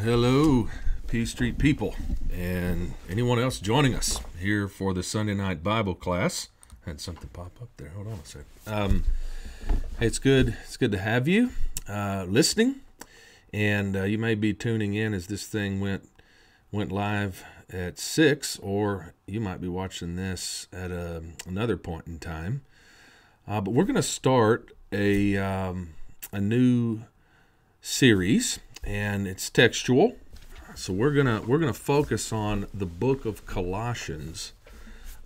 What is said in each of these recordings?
Hello, P Street people, and anyone else joining us here for the Sunday night Bible class. Had something pop up there. Hold on a sec. Hey, it's good to have you listening, and you may be tuning in as this thing went live at 6, or you might be watching this at another point in time. But we're going to start a new series, and it's textual. So we're gonna focus on the book of Colossians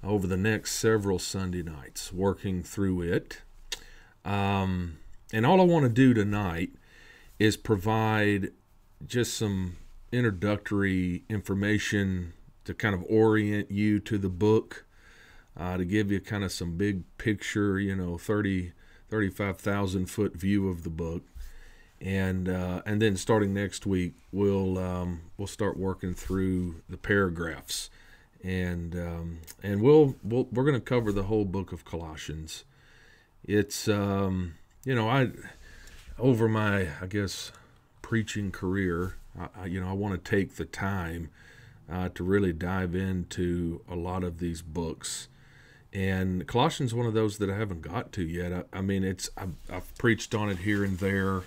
over the next several Sunday nights, working through it. And all I want to do tonight is provide just some introductory information to kind of orient you to the book, to give you kind of some big picture, 35,000 foot view of the book. And then starting next week, we'll start working through the paragraphs, and we're going to cover the whole book of Colossians. It's over my preaching career, I want to take the time to really dive into a lot of these books, and Colossians is one of those that I haven't got to yet. I've preached on it here and there,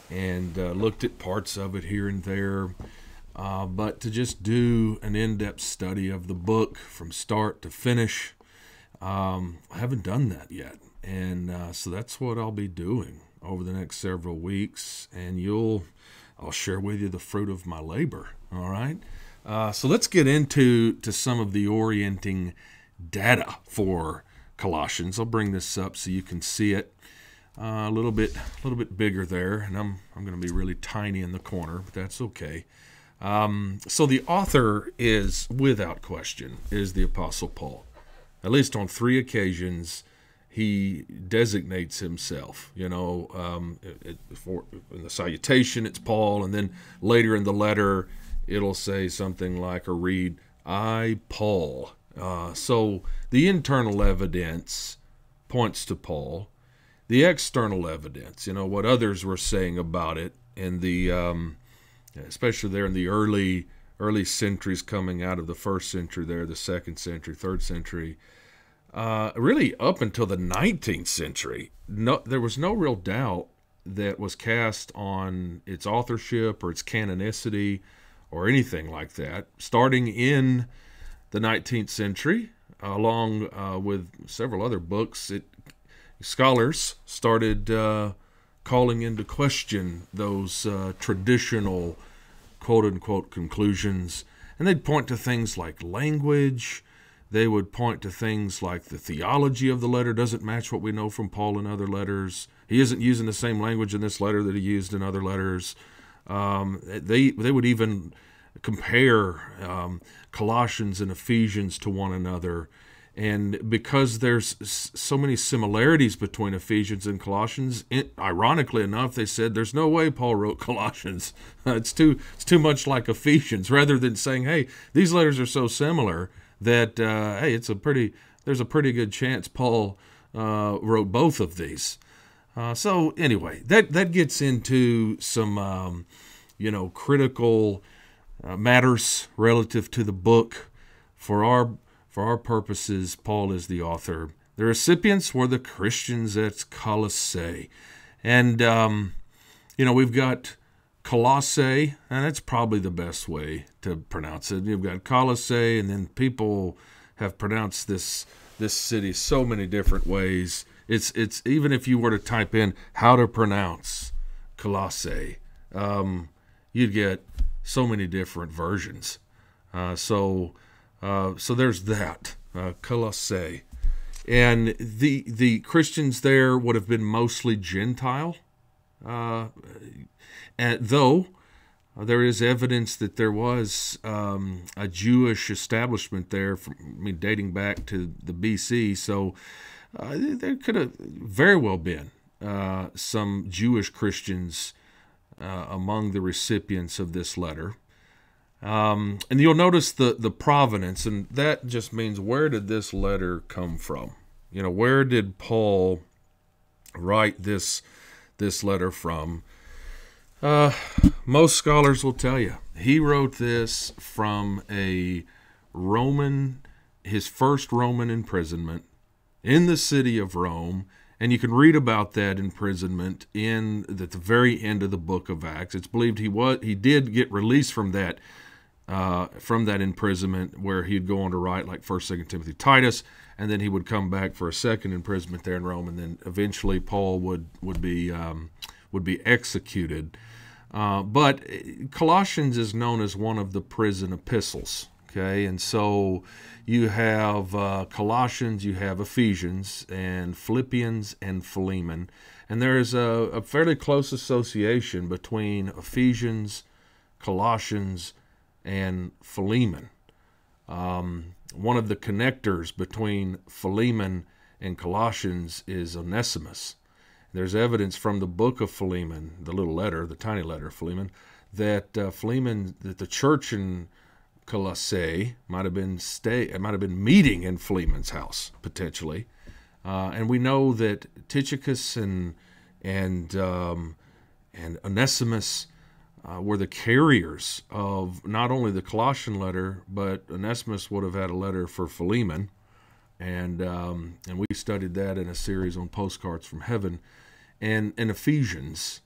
and looked at parts of it here and there. But to just do an in-depth study of the book from start to finish, I haven't done that yet. And so that's what I'll be doing over the next several weeks. And I'll share with you the fruit of my labor, all right? So let's get into some of the orienting data for Colossians. I'll bring this up so you can see it. A little bit bigger there, and I'm going to be really tiny in the corner, but that's okay. So the author is, without question, is the Apostle Paul. At least on 3 occasions, he designates himself. In the Salutation, it's Paul, and then later in the letter, it'll say something like, or read, I, Paul. So the internal evidence points to Paul. The external evidence, what others were saying about it, and especially there in the early centuries coming out of the first century there, the second century, third century, really up until the 19th century, there was no real doubt that was cast on its authorship or its canonicity or anything like that. Starting in the 19th century, along with several other books, scholars started calling into question those traditional quote-unquote conclusions, and they'd point to things like language. They would point to things like the theology of the letter doesn't match what we know from Paul in other letters. He isn't using the same language in this letter that he used in other letters. They would even compare Colossians and Ephesians to one another. And because there's so many similarities between Ephesians and Colossians, ironically enough, they said there's no way Paul wrote Colossians. It's too much like Ephesians, rather than saying, hey, these letters are so similar that there's a pretty good chance Paul wrote both of these. So anyway, that gets into some critical matters relative to the book. For our purposes, Paul is the author. The recipients were the Christians at Colossae. And, we've got Colossae, and that's probably the best way to pronounce it. You've got Colossae, and then people have pronounced this city so many different ways. It's even if you were to type in how to pronounce Colossae, you'd get so many different versions. So there's that, Colossae. And the Christians there would have been mostly Gentile, though there is evidence that there was a Jewish establishment there, dating back to the BC. So there could have very well been some Jewish Christians among the recipients of this letter. And you'll notice the provenance, and that just means, where did this letter come from? Where did Paul write this letter from? Most scholars will tell you he wrote this from a Roman, his first Roman imprisonment in the city of Rome, and you can read about that imprisonment at the very end of the book of Acts. It's believed he did get released from that imprisonment, where he'd go on to write like 1st, 2nd Timothy, Titus, and then he would come back for a second imprisonment there in Rome, and then eventually Paul would be executed. But Colossians is known as one of the prison epistles. Okay, and so you have Colossians, you have Ephesians, and Philippians, and Philemon. And there is a fairly close association between Ephesians, Colossians, and Philemon. One of the connectors between Philemon and Colossians is Onesimus. There's evidence from the book of Philemon, the little letter, the tiny letter of Philemon, that that the church in Colossae might have been meeting in Philemon's house potentially, and we know that Tychicus and Onesimus were the carriers of not only the Colossian letter, but Onesimus would have had a letter for Philemon, and we studied that in a series on Postcards from Heaven, and Ephesians.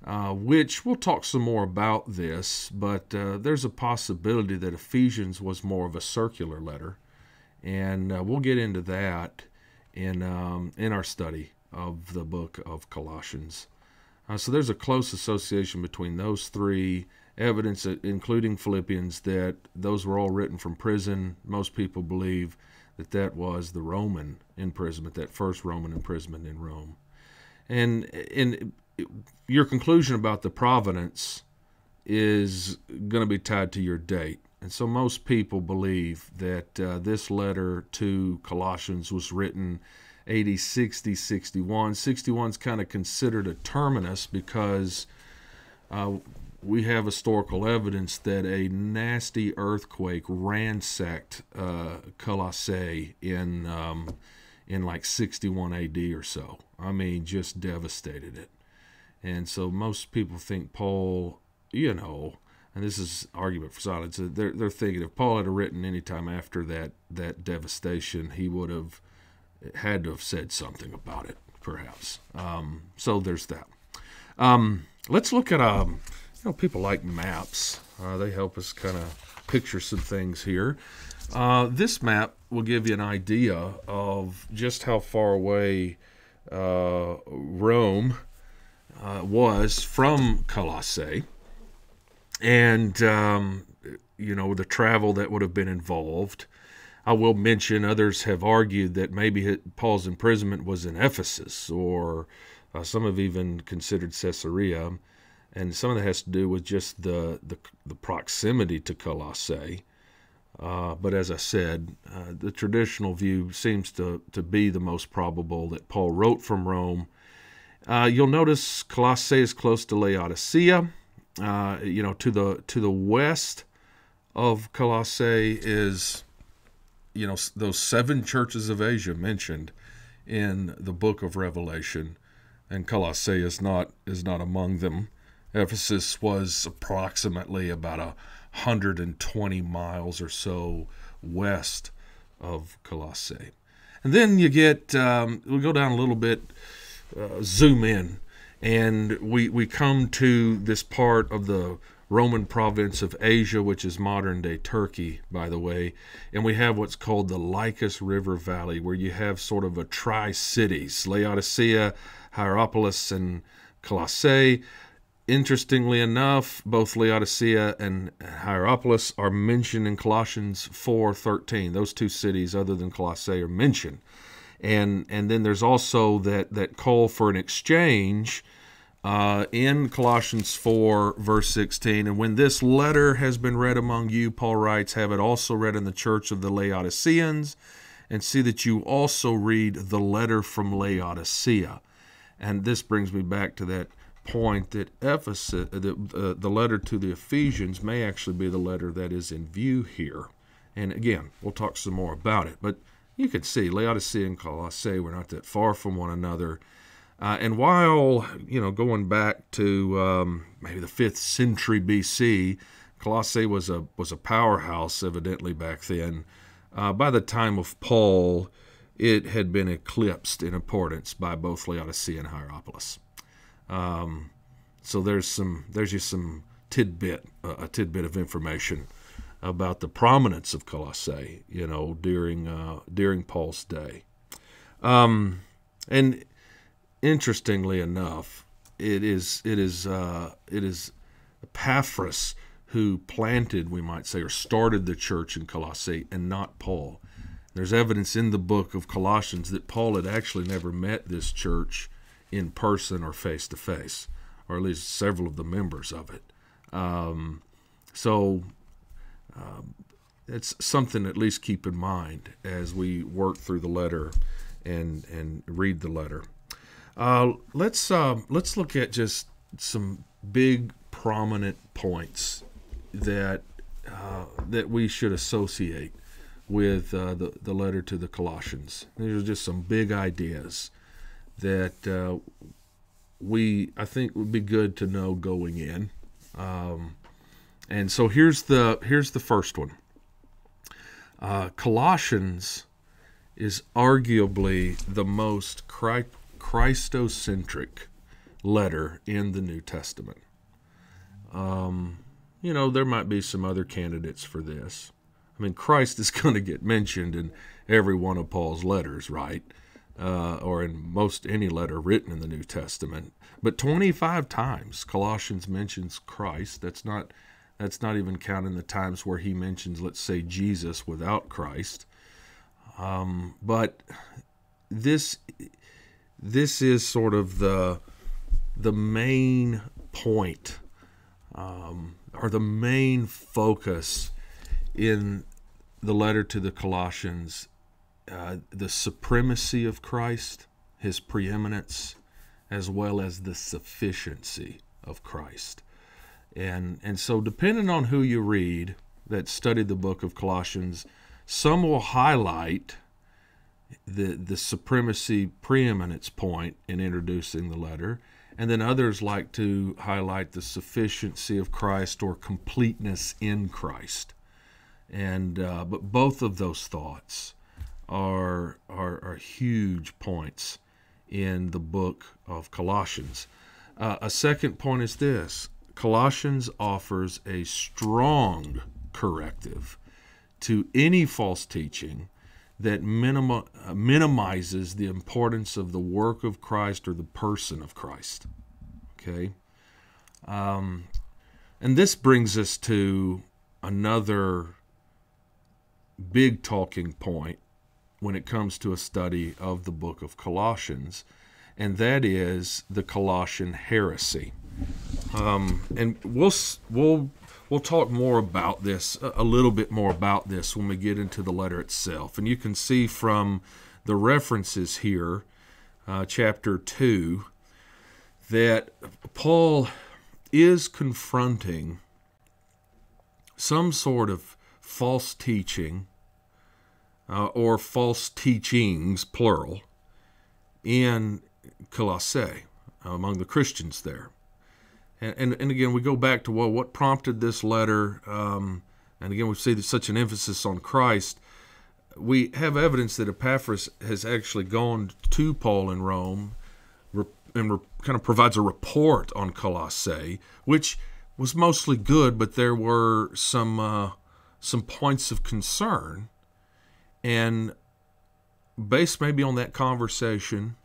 Which we'll talk some more about this, but there's a possibility that Ephesians was more of a circular letter, and we'll get into that in our study of the book of Colossians. So there's a close association between those three, evidence including Philippians that those were all written from prison. Most people believe that was the Roman imprisonment, that first Roman imprisonment in Rome. And your conclusion about the provenance is going to be tied to your date. And so most people believe that this letter to Colossians was written AD 60, 61. 61 is kind of considered a terminus because we have historical evidence that a nasty earthquake ransacked Colossae in like 61 AD or so. I mean, just devastated it. And so most people think Paul, and this is argument for silence, they're thinking if Paul had written any time after that devastation, he would have had to have said something about it, perhaps. So there's that. Let's look at, people like maps. They help us kind of picture some things here. This map will give you an idea of just how far away Rome was from Colossae, and the travel that would have been involved. I will mention others have argued that maybe Paul's imprisonment was in Ephesus, or some have even considered Caesarea, and some of that has to do with just the proximity to Colossae. But as I said, the traditional view seems to be the most probable, that Paul wrote from Rome. You'll notice Colossae is close to Laodicea. To the west of Colossae is, those 7 churches of Asia mentioned in the book of Revelation, and Colossae is not among them. Ephesus was approximately about 120 miles or so west of Colossae. And then you get, we'll go down a little bit, zoom in, and we come to this part of the Roman province of Asia, which is modern-day Turkey, by the way, and we have what's called the Lycus River Valley, where you have sort of a tri-cities, Laodicea, Hierapolis, and Colossae. Interestingly enough, both Laodicea and Hierapolis are mentioned in Colossians 4:13. Those two cities, other than Colossae, are mentioned. And then there's also that call for an exchange in Colossians 4, verse 16. And when this letter has been read among you, Paul writes, have it also read in the church of the Laodiceans, and see that you also read the letter from Laodicea. And this brings me back to that point that Ephesus, the letter to the Ephesians may actually be the letter that is in view here. And again, we'll talk some more about it. But you can see Laodicea and Colossae were not that far from one another. And while, going back to maybe the 5th century BC, Colossae was a powerhouse, evidently, back then. By the time of Paul, it had been eclipsed in importance by both Laodicea and Hierapolis. So there's just some tidbit of information about the prominence of Colossae, during Paul's day. And interestingly enough, it is Epaphras who planted, we might say, or started the church in Colossae, and not Paul. There's evidence in the book of Colossians that Paul had actually never met this church in person or face to face, or at least several of the members of it. So it's something to at least keep in mind as we work through the letter and read the letter. Let's look at just some big prominent points that we should associate with the letter to the Colossians. These are just some big ideas that I think would be good to know going in. And so here's the first one. Colossians is arguably the most Christocentric letter in the New Testament. There might be some other candidates for this. I mean, Christ is going to get mentioned in every one of Paul's letters, right? Or in any letter written in the New Testament. But 25 times Colossians mentions Christ. That's not even counting the times where he mentions, let's say, Jesus without Christ. But this is sort of the main point, or the main focus in the letter to the Colossians, the supremacy of Christ, his preeminence, as well as the sufficiency of Christ. And so depending on who you read that studied the book of Colossians, some will highlight the supremacy, preeminence point in introducing the letter, and then others like to highlight the sufficiency of Christ or completeness in Christ. And but both of those thoughts are huge points in the book of Colossians. A second point is this: Colossians offers a strong corrective to any false teaching that minimizes the importance of the work of Christ or the person of Christ. Okay? And this brings us to another big talking point when it comes to a study of the book of Colossians, and that is the Colossian heresy. And we'll talk more about this, a little bit more about this when we get into the letter itself. And you can see from the references here, chapter 2, that Paul is confronting some sort of false teaching or false teachings, plural, in Colossae, among the Christians there. And again, we go back to, what prompted this letter? And again, we see such an emphasis on Christ. We have evidence that Epaphras has actually gone to Paul in Rome and kind of provides a report on Colossae, which was mostly good, but there were some points of concern. And based maybe on that conversation,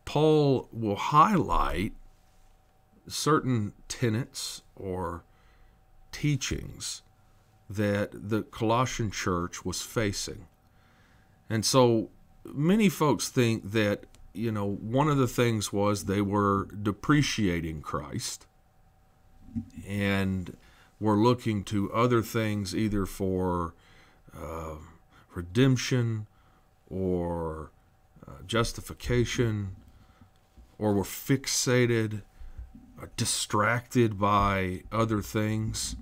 Paul will highlight certain tenets or teachings that the Colossian church was facing. And so many folks think that, one of the things was they were depreciating Christ and were looking to other things either for redemption or justification, or were fixated, distracted by other things,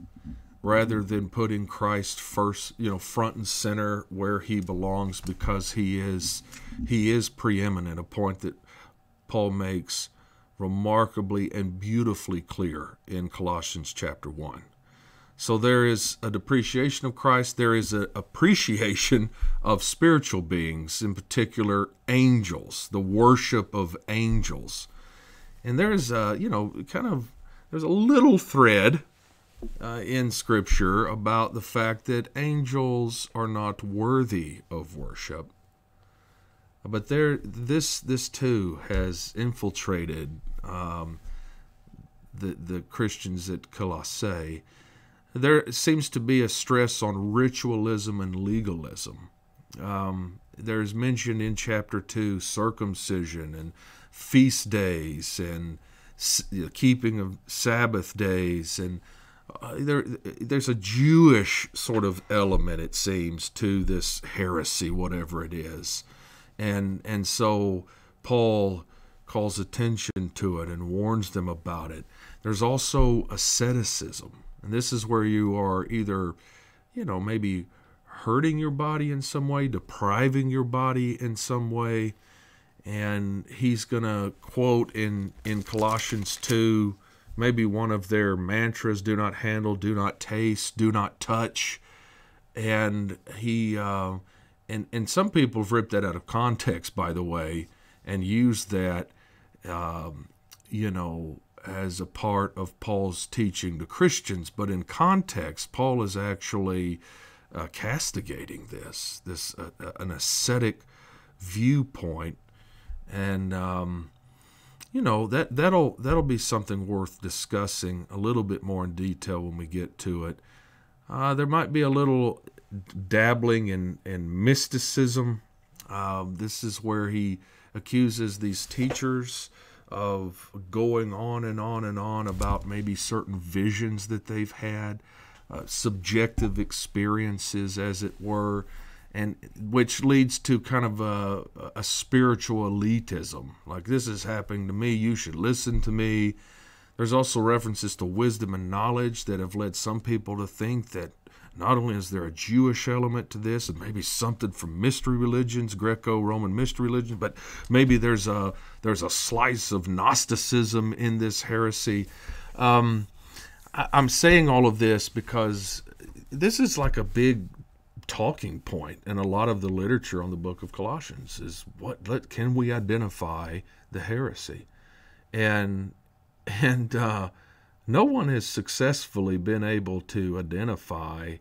rather than putting Christ first, front and center where he belongs, because he is preeminent, a point that Paul makes remarkably and beautifully clear in Colossians chapter 1. So there is a depreciation of Christ. There is an appreciation of spiritual beings, in particular angels, the worship of angels. And there's there's a little thread in Scripture about the fact that angels are not worthy of worship. But this too has infiltrated the Christians at Colossae. There seems to be a stress on ritualism and legalism. There's mentioned in chapter 2 circumcision and feast days and keeping of Sabbath days, and there's a Jewish sort of element, it seems, to this heresy, whatever it is. And so Paul calls attention to it and warns them about it. There's also asceticism. And this is where you are either, maybe hurting your body in some way, depriving your body in some way. And he's going to quote in Colossians 2, maybe one of their mantras: do not handle, do not taste, do not touch. And he... And some people have ripped that out of context, by the way, and used that, as a part of Paul's teaching to Christians. But in context, Paul is actually castigating this an ascetic viewpoint, and that'll be something worth discussing a little bit more in detail when we get to it. There might be a little dabbling in mysticism. This is where he accuses these teachers of going on and on and on about maybe certain visions that they've had, subjective experiences, as it were, and which leads to kind of a spiritual elitism. Like, this is happening to me, you should listen to me. There's also references to wisdom and knowledge that have led some people to think that not only is there a Jewish element to this, and maybe something from mystery religions, Greco-Roman mystery religion, but maybe there's a slice of Gnosticism in this heresy. I'm saying all of this because this is like a big talking point in a lot of the literature on the book of Colossians, is can we identify the heresy? And no one has successfully been able to identify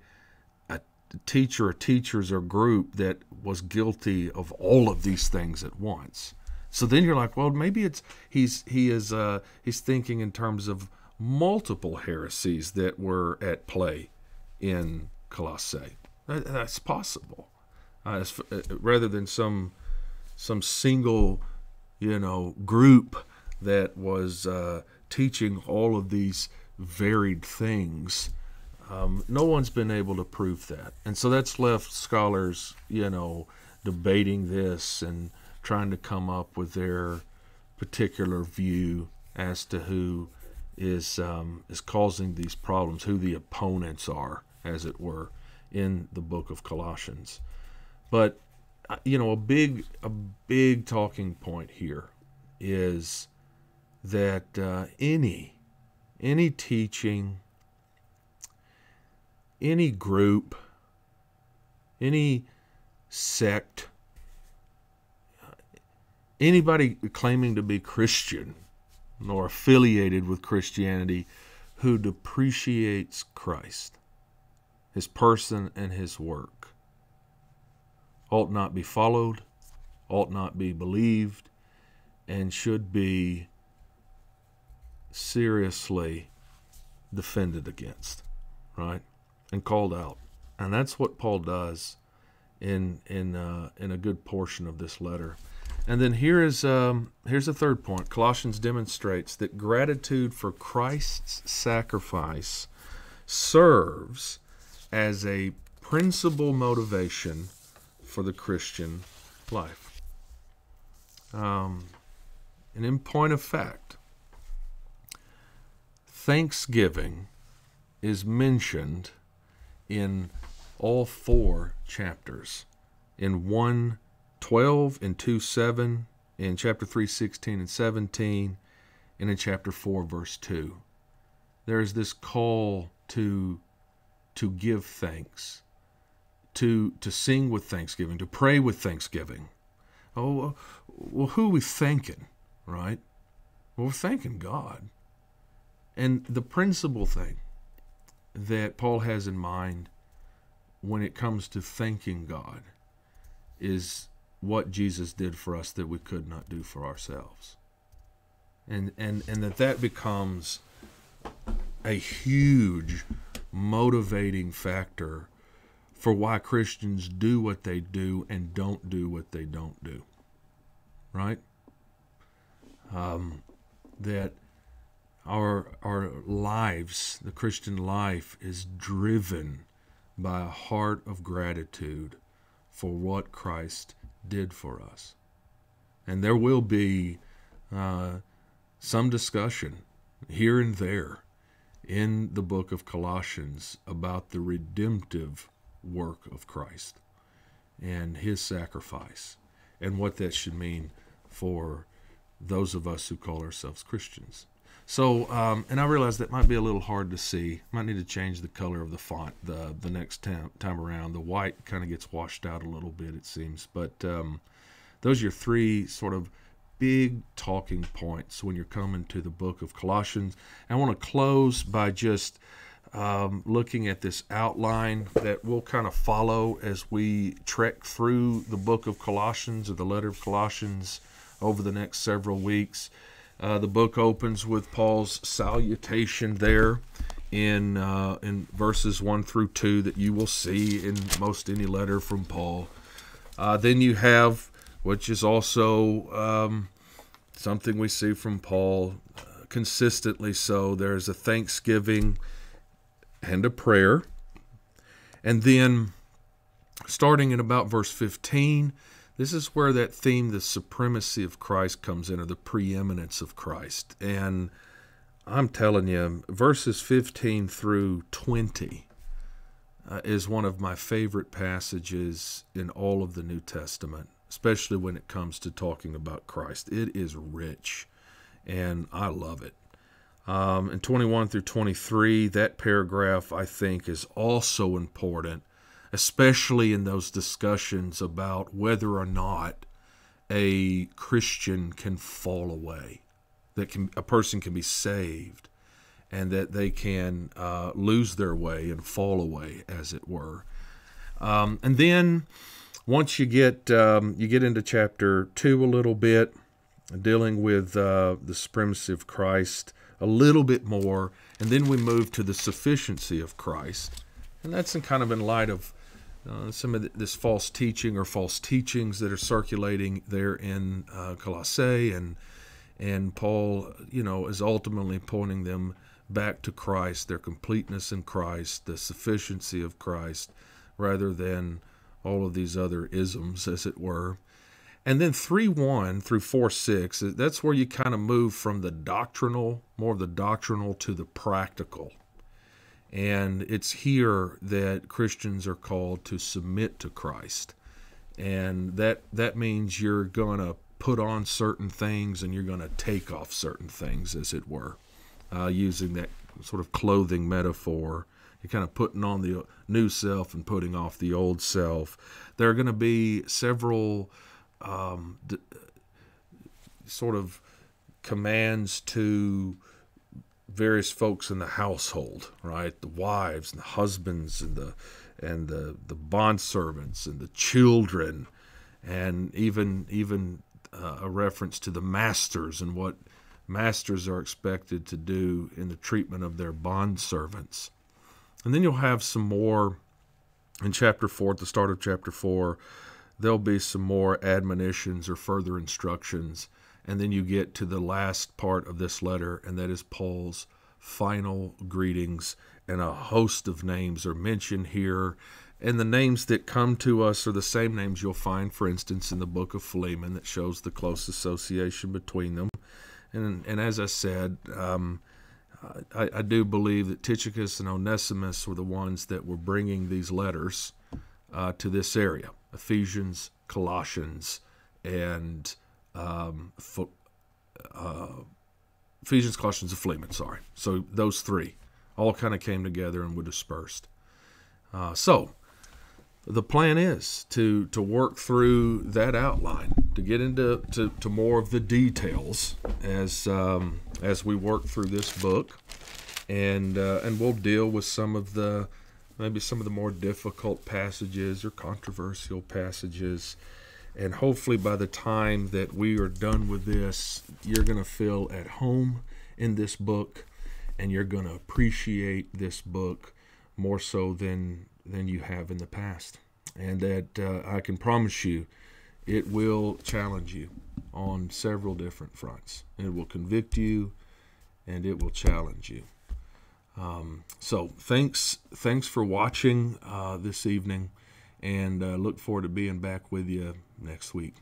a teacher or teachers or group that was guilty of all of these things at once. So then you're like, well, maybe he's thinking in terms of multiple heresies that were at play in Colossae. That's possible, rather than some single group that was teaching all of these varied things. No one's been able to prove that. And so that's left scholars, debating this and trying to come up with their particular view as to who is causing these problems, who the opponents are, as it were, in the book of Colossians. But, a big talking point here is that any teaching, any group, any sect, anybody claiming to be Christian or affiliated with Christianity who depreciates Christ, his person and his work, ought not be followed, ought not be believed, and should be seriously defended against, right, and called out. And that's what Paul does in a good portion of this letter. And then here's a third point. Colossians demonstrates that gratitude for Christ's sacrifice serves as a principal motivation for the Christian life. And in point of fact, thanksgiving is mentioned in all 4 chapters. In 1:12, in 2:7, in chapter 3:16 and 17, and in chapter 4, verse 2. There is this call to give thanks, to sing with thanksgiving, to pray with thanksgiving. Oh, well, who are we thanking, right? Well, we're thanking God. And the principal thing that Paul has in mind when it comes to thanking God is what Jesus did for us that we could not do for ourselves. And that becomes a huge motivating factor for why Christians do what they do and don't do what they don't do. Right? That our lives, the Christian life, is driven by a heart of gratitude for what Christ did for us. And there will be some discussion here and there in the book of Colossians about the redemptive work of Christ and his sacrifice and what that should mean for those of us who call ourselves Christians. So, and I realize that might be a little hard to see. Might need to change the color of the font the next time around. The white kind of gets washed out a little bit, it seems. But those are your 3 sort of big talking points when you're coming to the book of Colossians. And I want to close by just looking at this outline that we'll kind of follow as we trek through the book of Colossians, or the letter of Colossians, over the next several weeks. The book opens with Paul's salutation there in verses 1 through 2 that you will see in most any letter from Paul. Then you have, which is also something we see from Paul consistently so, there's a thanksgiving and a prayer. And then starting in about verse 15, this is where that theme, the supremacy of Christ, comes in, or the preeminence of Christ. And I'm telling you, verses 15 through 20 is one of my favorite passages in all of the New Testament, especially when it comes to talking about Christ. It is rich, and I love it. And 21 through 23, that paragraph, I think, is also important, especially in those discussions about whether or not a Christian can fall away, that a person can be saved, and that they can lose their way and fall away, as it were. And then once you get into chapter 2 a little bit, dealing with the supremacy of Christ a little bit more, and then we move to the sufficiency of Christ. And that's in light of some of this false teaching or false teachings that are circulating there in Colossae, and Paul, is ultimately pointing them back to Christ, their completeness in Christ, the sufficiency of Christ, rather than all of these other isms, as it were. And then 3:1 through 4:6, that's where you kind of move from the doctrinal, more of the doctrinal, to the practical. And it's here that Christians are called to submit to Christ. And that means you're going to put on certain things and you're going to take off certain things, as it were, using that sort of clothing metaphor. You're kind of putting on the new self and putting off the old self. There are going to be several sort of commands to various folks in the household, right? The wives and the husbands and the bondservants and the children, and even a reference to the masters and what masters are expected to do in the treatment of their bondservants. And then you'll have some more in chapter 4, at the start of chapter 4, there'll be some more admonitions or further instructions. And then you get to the last part of this letter, and that is Paul's final greetings, and a host of names are mentioned here. And the names that come to us are the same names you'll find, for instance, in the book of Philemon, that shows the close association between them. And as I said, I do believe that Tychicus and Onesimus were the ones that were bringing these letters to this area. Ephesians, Colossians, and Ephesians, Colossians, and Philemon, sorry. So those three all kind of came together and were dispersed. So the plan is to work through that outline, to get into to more of the details as we work through this book, and we'll deal with maybe some of the more difficult passages or controversial passages. And hopefully by the time that we are done with this, you're going to feel at home in this book, and you're going to appreciate this book more so than you have in the past. And that I can promise you, it will challenge you on several different fronts. And it will convict you, and it will challenge you. So thanks for watching this evening, and look forward to being back with you next week.